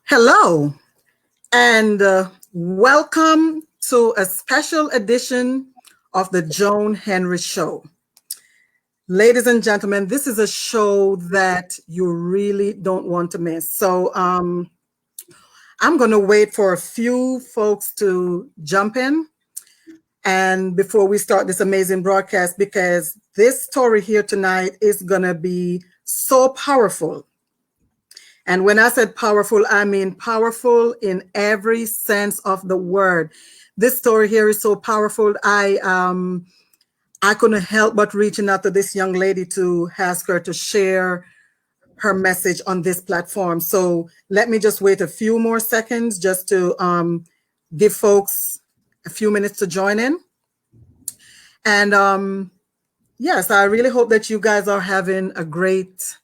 Hello, and welcome to a special edition of the Joan Henry Show. Ladies and gentlemen, this is a show that you really don't want to miss. I'm going to wait for a few folks to jump in. And before we start this amazing broadcast, because this story here tonight is going to be so powerful. And when I said powerful, I mean powerful in every sense of the word. This story here is so powerful. I couldn't help but reaching out to this young lady to ask her to share her message on this platform. So let me just wait a few more seconds just to give folks a few minutes to join in. And yes, I really hope that you guys are having a great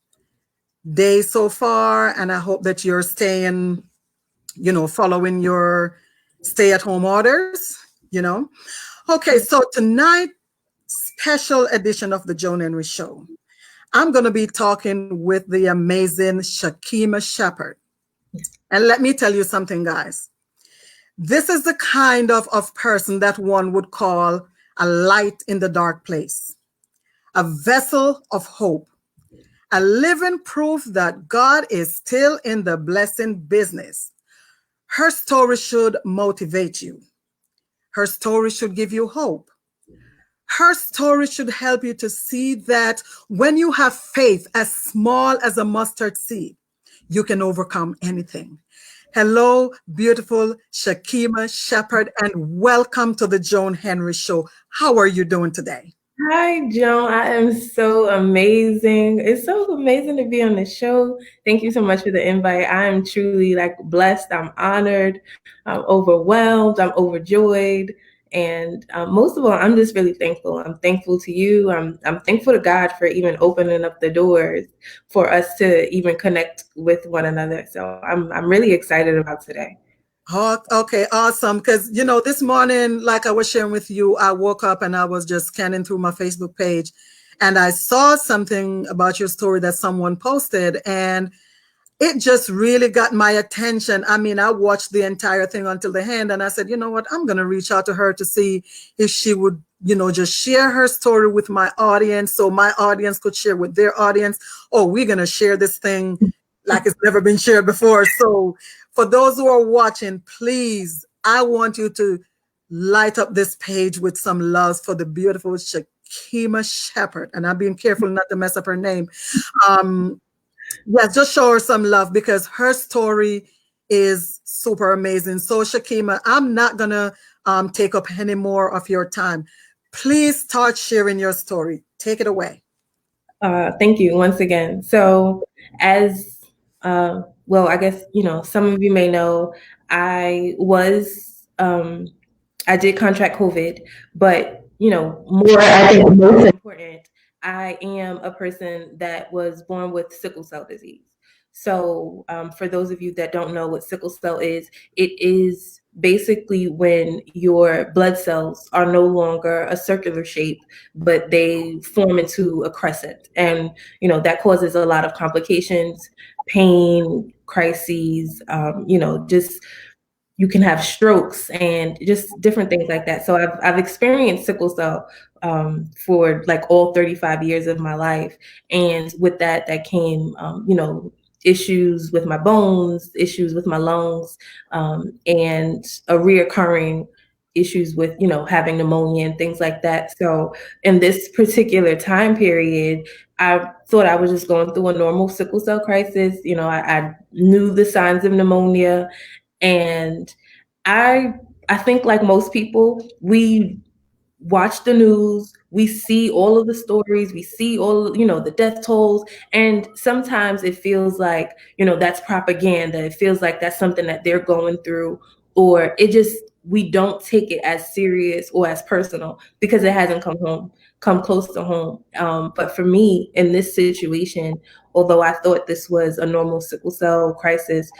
day so far, and I hope that you're staying, following your stay-at-home orders. Okay, so tonight, special edition of the Joan Henry Show. I'm going to be talking with the amazing Shakeema Shepherd. And let me tell you something, guys. This is the kind of person that one would call a light in the dark place, a vessel of hope, a living proof that God is still in the blessing business. Her story should motivate you. Her story should give you hope. Her story should help you to see that when you have faith as small as a mustard seed, you can overcome anything. Hello, beautiful Shakeema Shepherd, and welcome to the Joan Henry Show. How are you doing today? Hi, Joan. I am so amazing. It's so amazing to be on the show. Thank you so much for the invite. I am truly blessed. I'm honored. I'm overwhelmed. I'm overjoyed. And most of all, I'm just really thankful. I'm thankful to you. I'm thankful to God for even opening up the doors for us to even connect with one another. So I'm really excited about today. Oh, okay, awesome. Because, this morning, like I was sharing with you, I woke up and I was just scanning through my Facebook page and I saw something about your story that someone posted, and it just really got my attention. I mean, I watched the entire thing until the end, and I said, you know what, I'm going to reach out to her to see if she would, just share her story with my audience so my audience could share with their audience. Oh, we're going to share this thing like it's never been shared before. So for those who are watching, please, I want you to light up this page with some love for the beautiful Shakeema Shepherd. And I'm being careful not to mess up her name. Yes, just show her some love because her story is super amazing. So Shakeema, I'm not going to take up any more of your time. Please start sharing your story. Take it away. Thank you once again. So as well, I guess, some of you may know, I did contract COVID, but, I think most important, I am a person that was born with sickle cell disease. So for those of you that don't know what sickle cell is, it is basically when your blood cells are no longer a circular shape, but they form into a crescent. And, that causes a lot of complications, pain, crises, just you can have strokes and just different things like that. So I've experienced sickle cell for all 35 years of my life. And with that came, issues with my bones, issues with my lungs, and a reoccurring issues with, having pneumonia and things like that. So in this particular time period, I thought I was just going through a normal sickle cell crisis. I knew the signs of pneumonia, and I think like most people, we watch the news, we see all of the stories, we see all, the death tolls. And sometimes it feels like, that's propaganda. It feels like that's something that they're going through, or we don't take it as serious or as personal because it hasn't come close to home. But for me in this situation, although I thought this was a normal sickle cell crisis,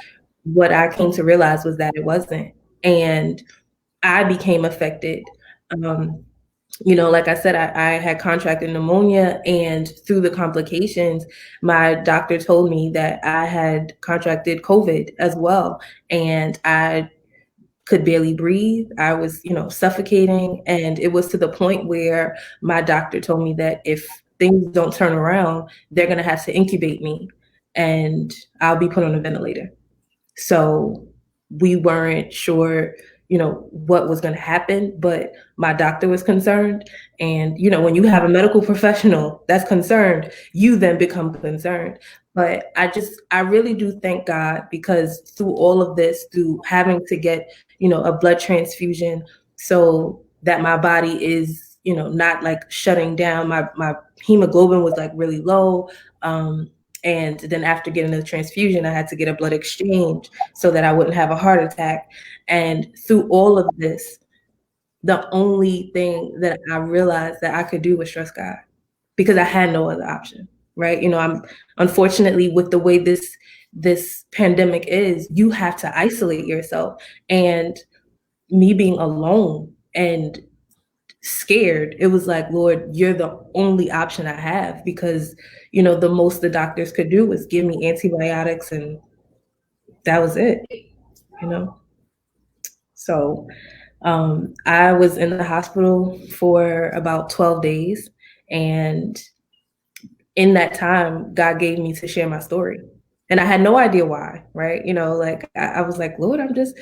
what I came to realize was that it wasn't. And I became affected. Like I said, I had contracted pneumonia, and through the complications, my doctor told me that I had contracted COVID as well. And I could barely breathe. I was, suffocating. And it was to the point where my doctor told me that if things don't turn around, they're going to have to incubate me and I'll be put on a ventilator. So we weren't sure, what was going to happen, but my doctor was concerned. And, when you have a medical professional that's concerned, you then become concerned. But I really do thank God, because through all of this, through having to get, a blood transfusion so that my body is, not like shutting down, my hemoglobin was like really low. And then after getting the transfusion, I had to get a blood exchange so that I wouldn't have a heart attack. And through all of this, the only thing that I realized that I could do was trust God, because I had no other option, right? I'm unfortunately, with the way this pandemic is, you have to isolate yourself. And me being alone and scared, it was like, Lord, you're the only option I have, because the most the doctors could do was give me antibiotics, and that was it. you know so I was in the hospital for about 12 days, and in that time, God gave me to share my story. And I had no idea why, right? Like I was like, Lord, I'm just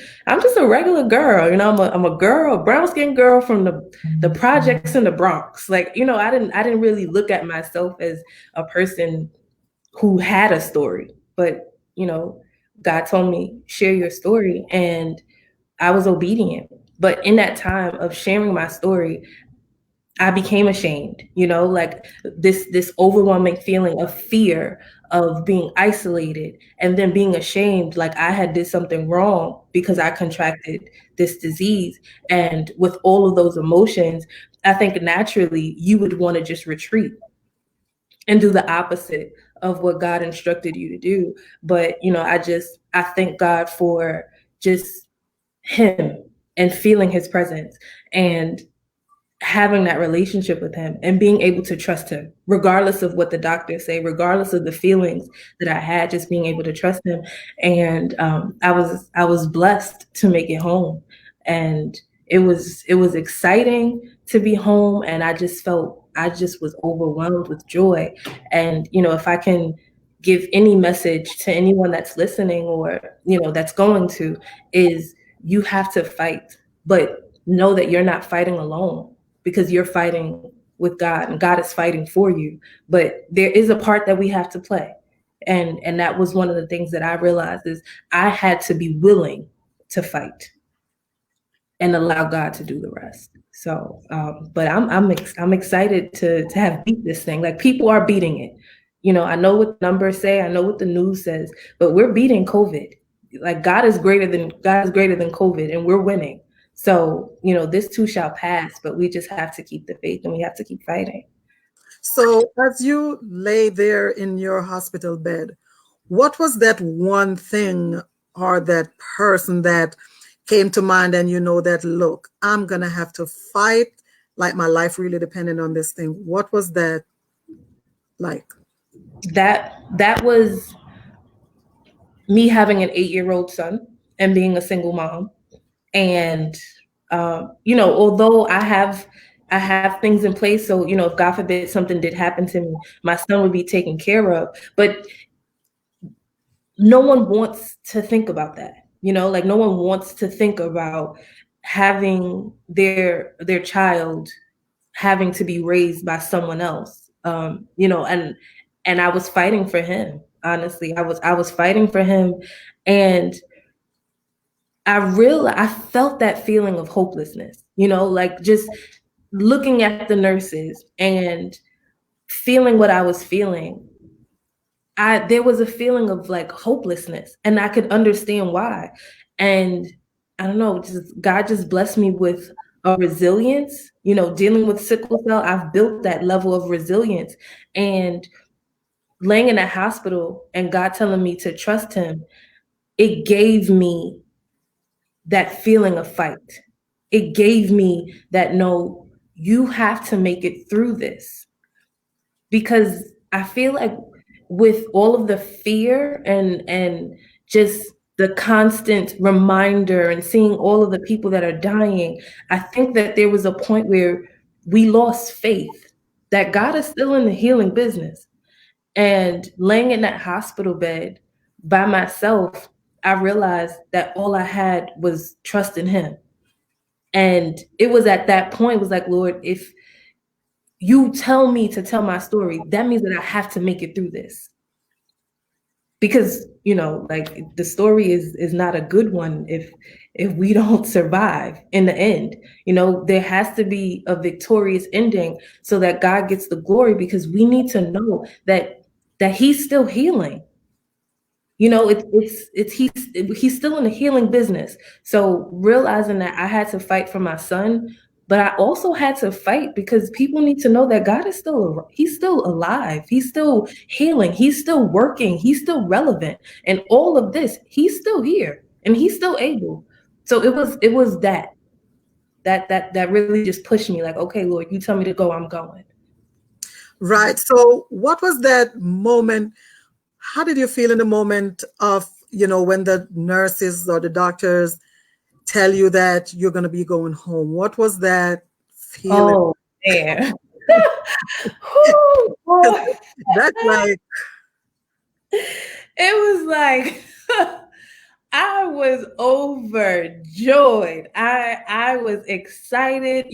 a regular girl. I'm a girl, a brown skinned girl from the projects in the Bronx. Like, I didn't really look at myself as a person who had a story. But, God told me, share your story. And I was obedient. But in that time of sharing my story, I became ashamed, like this overwhelming feeling of fear, of being isolated, and then being ashamed, like I had did something wrong because I contracted this disease. And with all of those emotions, I think naturally you would want to just retreat and do the opposite of what God instructed you to do. But, I thank God for just him and feeling his presence, and having that relationship with him, and being able to trust him regardless of what the doctors say, regardless of the feelings that I had, just being able to trust him. And I was blessed to make it home. And it was exciting to be home, and I just was overwhelmed with joy. And if I can give any message to anyone that's listening, or that's going to, is you have to fight, but know that you're not fighting alone, because you're fighting with God, and God is fighting for you. But there is a part that we have to play. And that was one of the things that I realized, is I had to be willing to fight and allow God to do the rest. So, but I'm excited to have beat this thing. Like, people are beating it. I know what the numbers say, I know what the news says, but we're beating COVID. Like, God is greater than COVID, and we're winning. So, this too shall pass, but we just have to keep the faith, and we have to keep fighting. So, as you lay there in your hospital bed, what was that one thing or that person that came to mind, and that, look, I'm going to have to fight like my life really depended on this thing? What was that like? That was me having an 8-year-old son and being a single mom. And although I have things in place, so if God forbid something did happen to me, my son would be taken care of. But no one wants to think about that. Like, no one wants to think about having their child having to be raised by someone else. And I was fighting for him. Honestly, I was fighting for him. And I felt that feeling of hopelessness, like just looking at the nurses and feeling what I was feeling. There was a feeling of like hopelessness, and I could understand why. And I don't know, God just blessed me with a resilience, dealing with sickle cell. I've built that level of resilience. And laying in that hospital and God telling me to trust him, it gave me that feeling of fight. It gave me that, no, you have to make it through this. Because I feel like with all of the fear and just the constant reminder and seeing all of the people that are dying, I think that there was a point where we lost faith that God is still in the healing business. And laying in that hospital bed by myself, I realized that all I had was trust in Him. And it was at that point, it was like, Lord, if you tell me to tell my story, that means that I have to make it through this. Because, like the story is not a good one if we don't survive in the end. There has to be a victorious ending so that God gets the glory, because we need to know that He's still healing. He's still in the healing business. So realizing that I had to fight for my son, but I also had to fight because people need to know that God is He's still alive. He's still healing. He's still working. He's still relevant. And all of this, He's still here and He's still able. So it was that really just pushed me, like, okay, Lord, you tell me to go, I'm going. Right. So what was that moment? How did you feel in the moment of, when the nurses or the doctors tell you that you're going to be going home? What was that feeling? Oh, man. That's like, It was like I was overjoyed. I was excited.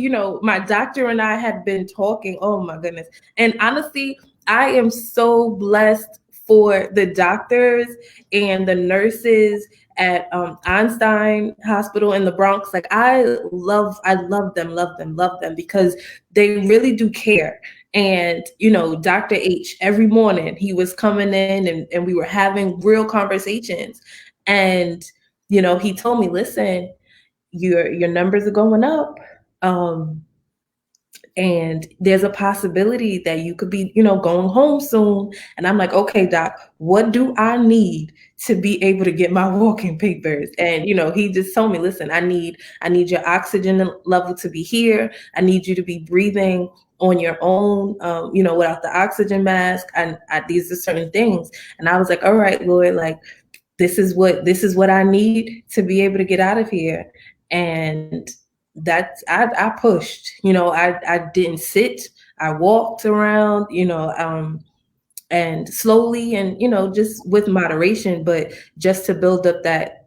My doctor and I had been talking. Oh my goodness. And honestly, I am so blessed for the doctors and the nurses at Einstein Hospital in the Bronx. Like I love them, love them, because they really do care. And, Dr. H, every morning he was coming in and we were having real conversations. And, he told me, listen, your numbers are going up. And there's a possibility that you could be, going home soon. And I'm like, okay, doc, what do I need to be able to get my walking papers? And, he just told me, listen, I need your oxygen level to be here. I need you to be breathing on your own, without the oxygen mask. And these are certain things. And I was like, all right, Lord, like, this is what I need to be able to get out of here. And I pushed, I didn't sit, I walked around, and slowly and, just with moderation, but just to build up that,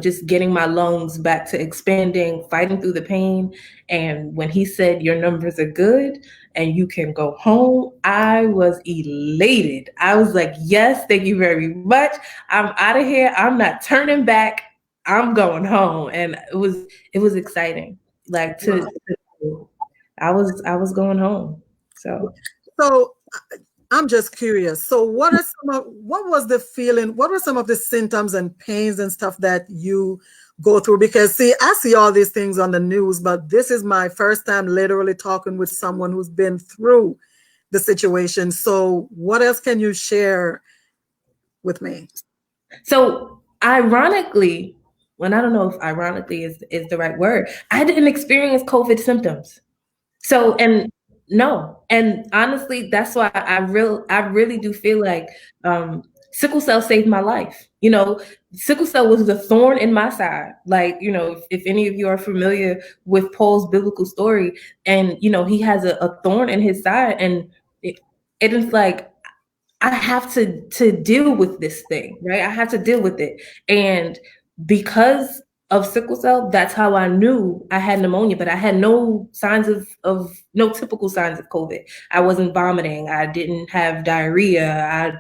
just getting my lungs back to expanding, fighting through the pain. And when he said, your numbers are good and you can go home, I was elated. I was like, yes, thank you very much. I'm out of here. I'm not turning back. I'm going home. And it was exciting. Like I was going home. So I'm just curious. So what was the feeling? What were some of the symptoms and pains and stuff that you go through? Because see, I see all these things on the news, but this is my first time literally talking with someone who's been through the situation. So what else can you share with me? So ironically, I don't know if ironically is the right word, I didn't experience COVID symptoms. So, and no, and honestly, that's why I really do feel like sickle cell saved my life. Sickle cell was the thorn in my side. Like, if any of you are familiar with Paul's biblical story, and he has a thorn in his side, and it is like, I have to deal with this thing, right? I have to deal with it. And because of sickle cell, that's how I knew I had pneumonia, but I had no signs of no typical signs of COVID. I wasn't vomiting. I didn't have diarrhea. I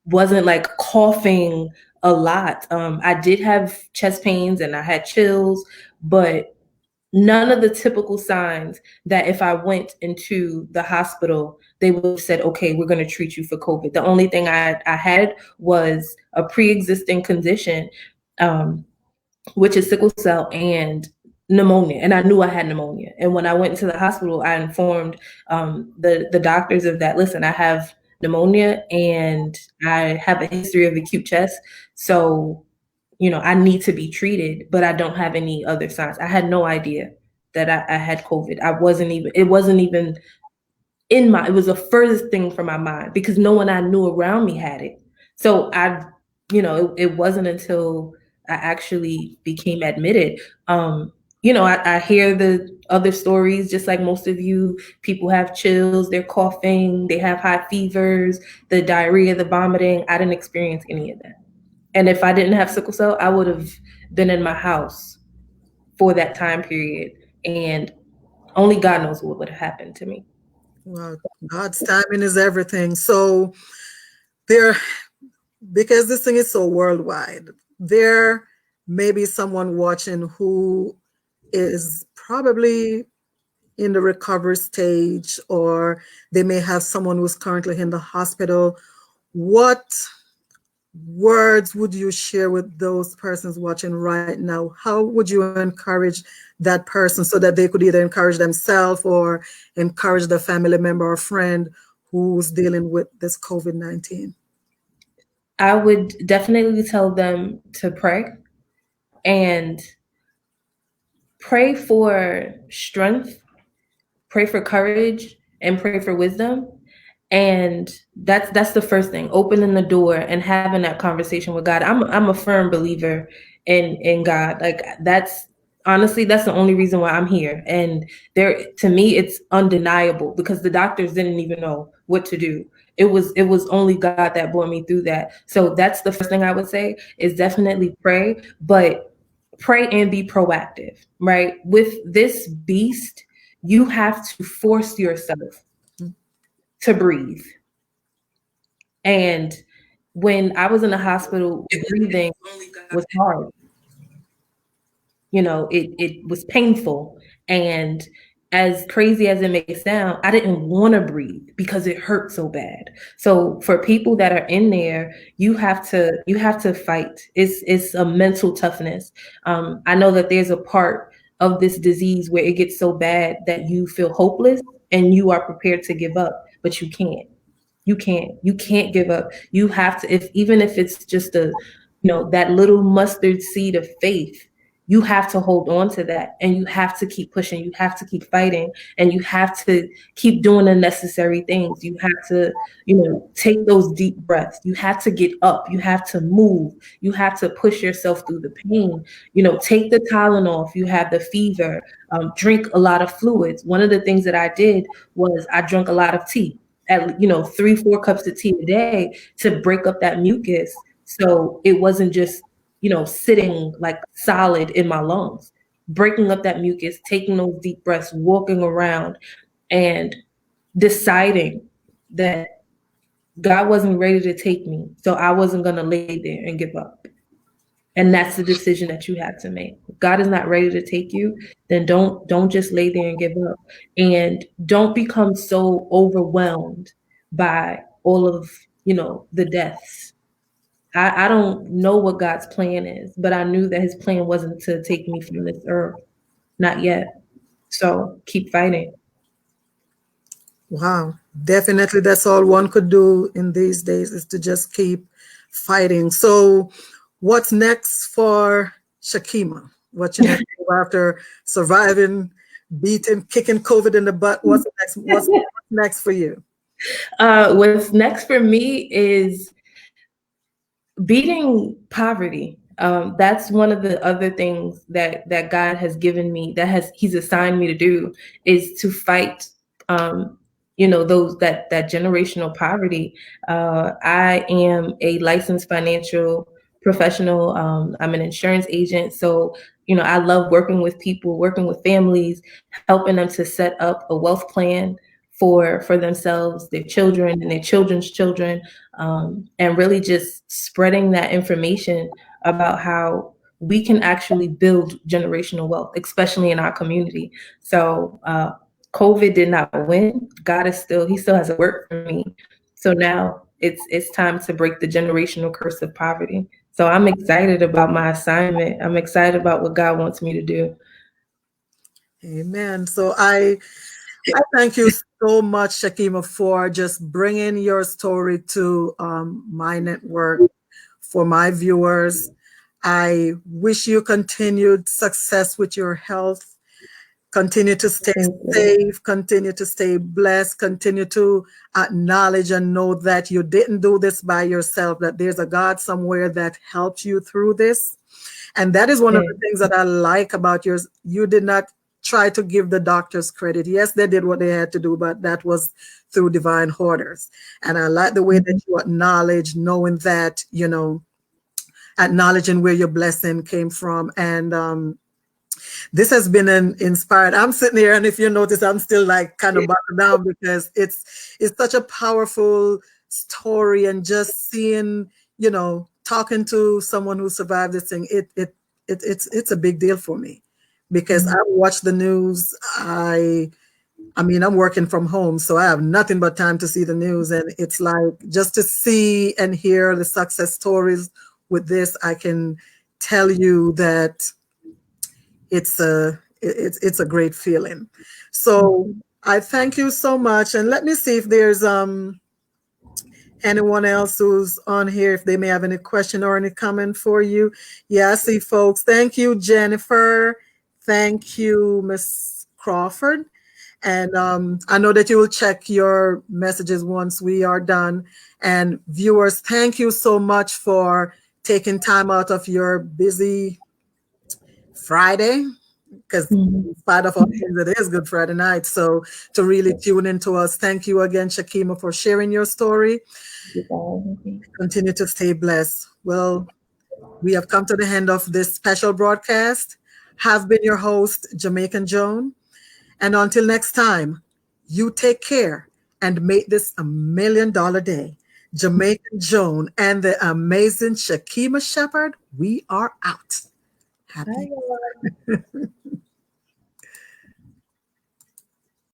wasn't like coughing a lot. I did have chest pains and I had chills, but none of the typical signs that if I went into the hospital, they would have said, okay, we're going to treat you for COVID. The only thing I had was a pre-existing condition, which is sickle cell and pneumonia. And I knew I had pneumonia. And when I went into the hospital, I informed the doctors of that. Listen, I have pneumonia and I have a history of acute chest. So I need to be treated, but I don't have any other signs. I had no idea. that I had COVID. It wasn't even it was the furthest thing from my mind because no one I knew around me had it. So it wasn't until I actually became admitted. I hear the other stories, just like most of you. People have chills, they're coughing, they have high fevers, the diarrhea, the vomiting. I didn't experience any of that. And if I didn't have sickle cell, I would have been in my house for that time period. And only God knows what would have happened to me. Well, God's timing is everything. So there, because this thing is so worldwide, there may be someone watching who is probably in the recovery stage, or they may have someone who's currently in the hospital. What words would you share with those persons watching right now? How would you encourage that person so that they could either encourage themselves or encourage the family member or friend who's dealing with this COVID-19? I would definitely tell them to pray and pray for strength, pray for courage, and pray for wisdom. And that's the first thing, opening the door and having that conversation with God. I'm a firm believer in God. Like that's the only reason why I'm here. And to me it's undeniable because the doctors didn't even know what to do. It was only God that brought me through that. So that's the first thing I would say is definitely pray, but pray and be proactive, right? With this beast, you have to force yourself to breathe. And when I was in the hospital, breathing was hard. It was painful. And as crazy as it may sound, I didn't want to breathe because it hurt so bad. So for people that are in there, you have to fight. It's a mental toughness. I know that there's a part of this disease where it gets so bad that you feel hopeless and you are prepared to give up, but you can't. You can't give up. You have to, if even if it's just that little mustard seed of faith, you have to hold on to that and you have to keep pushing. You have to keep fighting and you have to keep doing the necessary things. You have to, take those deep breaths. You have to get up. You have to move. You have to push yourself through the pain. Take the Tylenol if you have the fever. Drink a lot of fluids. One of the things that I did was I drank a lot of tea, at 3-4 cups of tea a day to break up that mucus, so it wasn't just sitting like solid in my lungs. Breaking up that mucus, taking those deep breaths, walking around, and deciding that God wasn't ready to take me, so I wasn't going to lay there and give up. And that's the decision that you have to make. If God is not ready to take you, then don't just lay there and give up. And don't become so overwhelmed by all of the deaths. I don't know what God's plan is, but I knew that his plan wasn't to take me from this earth. Not yet. So keep fighting. Wow, definitely that's all one could do in these days is to just keep fighting. So what's next for Shakeema? What's your next move after surviving, beating, kicking COVID in the butt? What's next for you? What's next for me is beating poverty. That's one of the other things that God has given me, he's assigned me to do, is to fight those that generational poverty. I am a licensed financial professional. I'm an insurance agent, so I love working with people, working with families, helping them to set up a wealth plan for themselves, their children, and their children's children, and really just spreading that information about how we can actually build generational wealth, especially in our community. So COVID did not win. He still has a work for me. So now it's time to break the generational curse of poverty. So I'm excited about my assignment. I'm excited about what God wants me to do. Amen. So I thank you so much, Shakeema, for just bringing your story to my network for my viewers. I wish you continued success with your health. Continue to stay Thank you. safe, continue to stay blessed, continue to acknowledge and know that you didn't do this by yourself, that there's a God somewhere that helped you through this. And that is one of Yeah. the things that I like about yours. You did not try to give the doctors credit. Yes, they did what they had to do, but that was through divine orders. And I like the way that Mhm. you acknowledge, knowing that, acknowledging where your blessing came from. And this has been an inspired. I'm sitting here, and if you notice, I'm still like kind of buckled down because it's such a powerful story, and just seeing, talking to someone who survived this thing, it's a big deal for me because I Mhm. watch the news. I mean, I'm working from home, so I have nothing but time to see the news, and it's like just to see and hear the success stories with this, I can tell you that it's a great feeling. So Mhm. I thank you so much, and let me see if there's anyone else who's on here, if they may have any question or any comment for you. Yeah, I see folks. Thank you, Jennifer. Thank you, Miss Crawford. And I know that you will check your messages once we are done. And viewers, thank you so much for taking time out of your busy Friday, because Mhm. in spite of all things, it is Good Friday night. So to really tune into us, thank you again, Shakeema, for sharing your story. You guys. Continue to stay blessed. Well, we have come to the end of this special broadcast. Have been your host, Jamaican Joan. And until next time, you take care and make this $1 million day. Jamaican Joan and the amazing Shakeema Shepherd, we are out. Happy. Bye.